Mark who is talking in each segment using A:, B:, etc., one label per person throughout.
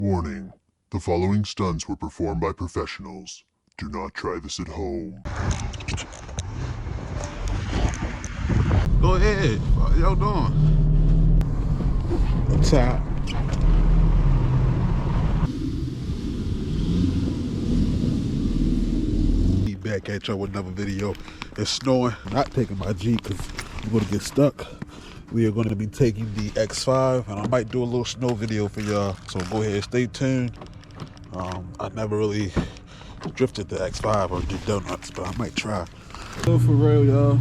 A: Warning, the following stunts were performed by professionals. Do not try this at home.
B: Go ahead. What y'all doing?
C: What's up? Back at y'all with another video. It's snowing. I'm not taking my Jeep because I'm going to get stuck. We are going to be taking the X5 and I might do a little snow video for y'all. So go ahead, stay tuned. I never really drifted the X5 or did donuts, but I might try. So for real, y'all,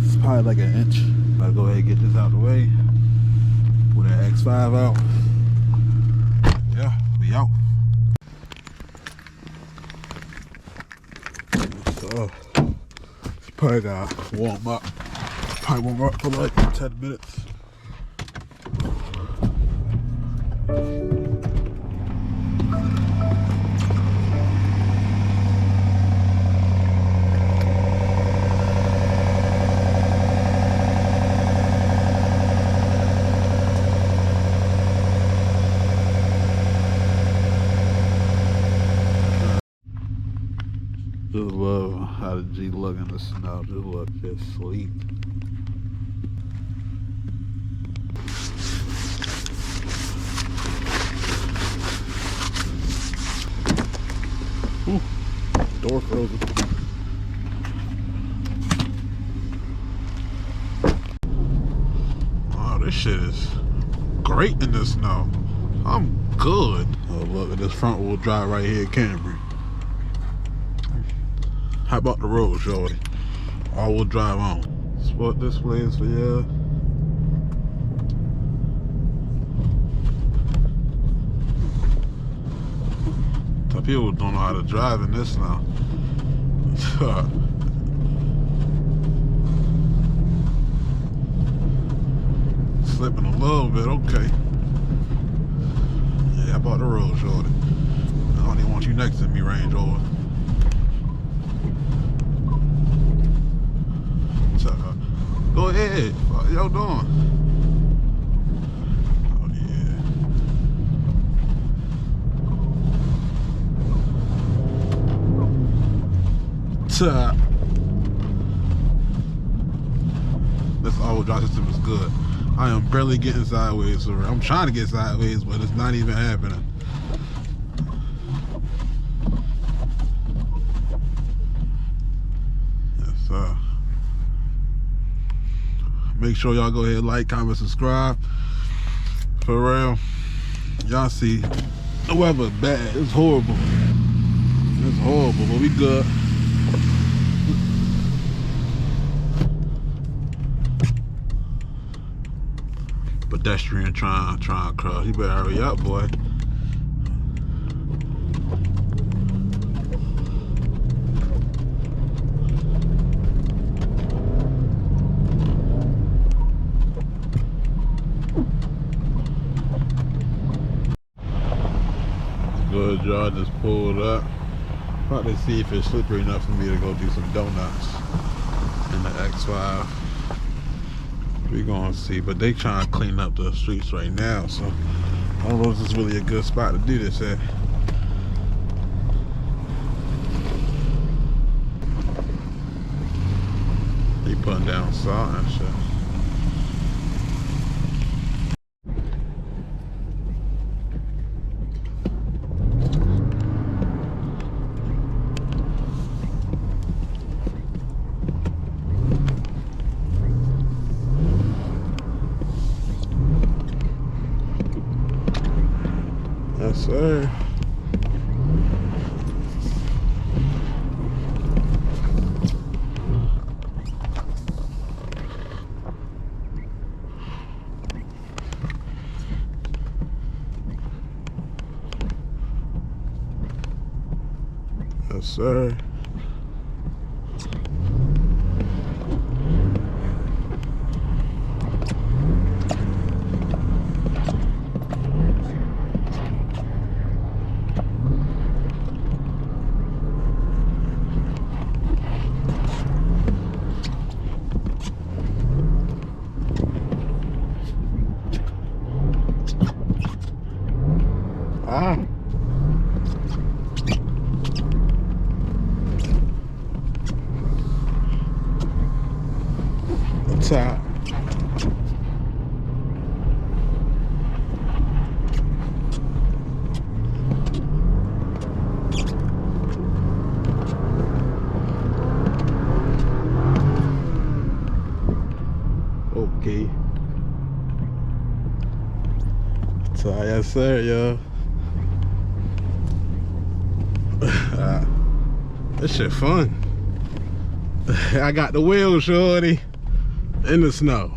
C: it's probably like an inch. I'll go ahead and get this out of the way. Pull that X5 out. Yeah, we out. So, probably gotta warm up. Probably warm up for like 10 minutes. Just love how the G look in the snow. Just look, just sleep. Ooh, door frozen.
B: Oh, this shit is great in the snow. I'm good.
C: Oh, look at this front wheel drive right here, Camry. How about the road, shorty? All-wheel drive on.
B: Sport displays for you. Some people don't know how to drive in this now. Slipping a little bit, okay. Yeah, how about the road, shorty? I don't even want you next to me, Range Rover. Go ahead. What y'all doing? Oh yeah. Ta. This all-wheel drive system is good. I am barely getting sideways, or I'm trying to get sideways, but it's not even happening. Yes, sir. Make sure y'all go ahead, like, comment, subscribe. For real. Y'all see the weather bad. It's horrible. It's horrible, but we good. Pedestrian trying to cross. You better hurry up, boy. Good, y'all just pulled up. About to see if it's slippery enough for me to go do some donuts in the X5. We gonna see, but they trying to clean up the streets right now, so I don't know if this is really a good spot to do this at. They putting down salt and shit. Yes, sir. Yes, sir. Ah. Top. Okay. So yes sir, yo. This shit fun. I got the wheel, shorty, in the snow.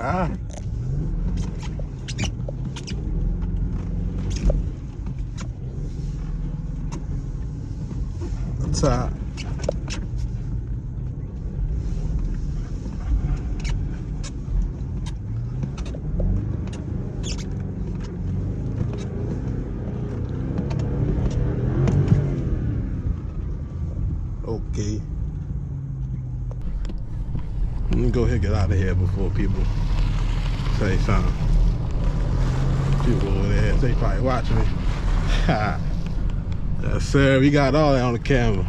B: Ah. Top. Okay. Let me go ahead and get out of here before people say something. People over there, they probably watching me. Yes, sir, we got all that on the camera.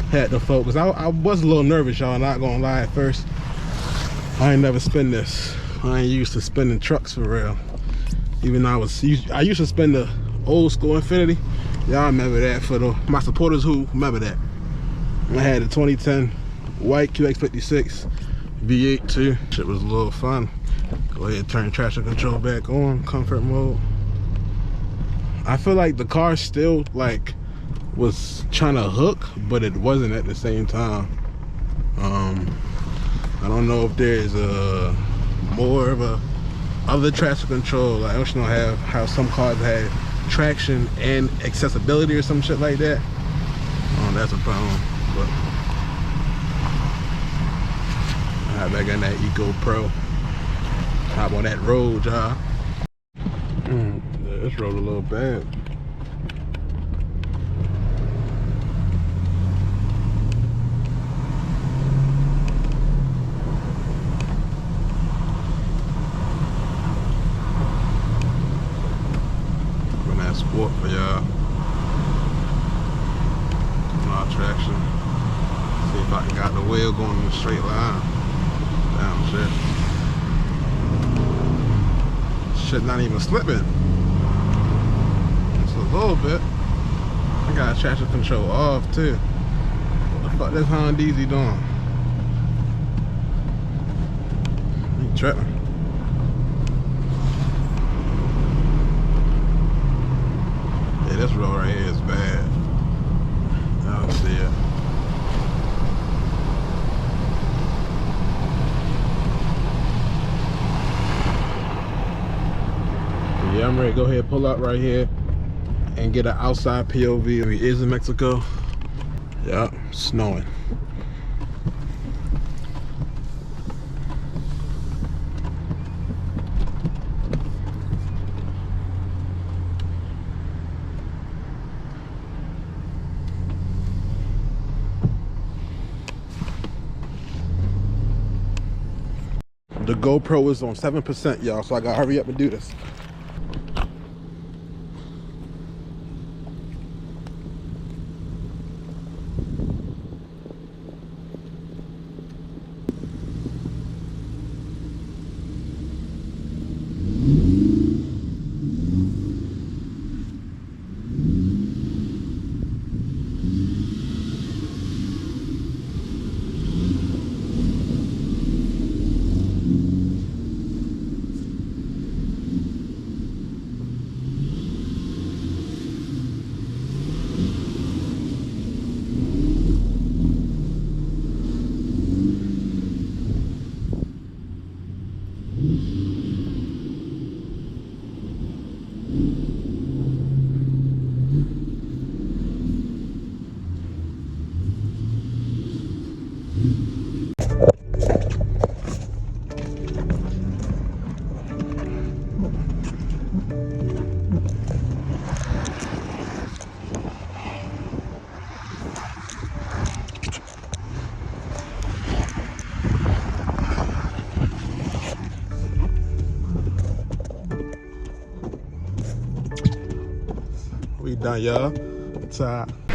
B: Had to focus. I was a little nervous, y'all, not gonna lie at first. I ain't never spin this. I ain't used to spinning trucks for real. Even though I used to spin the old school Infinity. Y'all remember that for my supporters who remember that. I had the 2010 white QX56 V8 too. Shit was a little fun. Go ahead and turn traction control back on, comfort mode. I feel like the car still like was trying to hook, but it wasn't at the same time. I don't know if there's more of a other traction control. Like, I don't know how some cars had traction and accessibility or some shit like that. That's a problem. But I back in that Eco Pro. Hop on that road, y'all. This road a little bad. Run that sport for y'all. No traction. See if I can got the wheel going in a straight line. Damn shit. Shit not even slipping. Just a little bit. I got traction control off too. What the fuck this Honda Easy doing? He tripping. Yeah, this road right here is bad. I don't see it. Yeah, I'm ready to go ahead and pull up right here and get an outside POV. It is in Mexico. Yup, snowing. The GoPro is on 7%, y'all, so I gotta hurry up and do this. We done, y'all. Tired.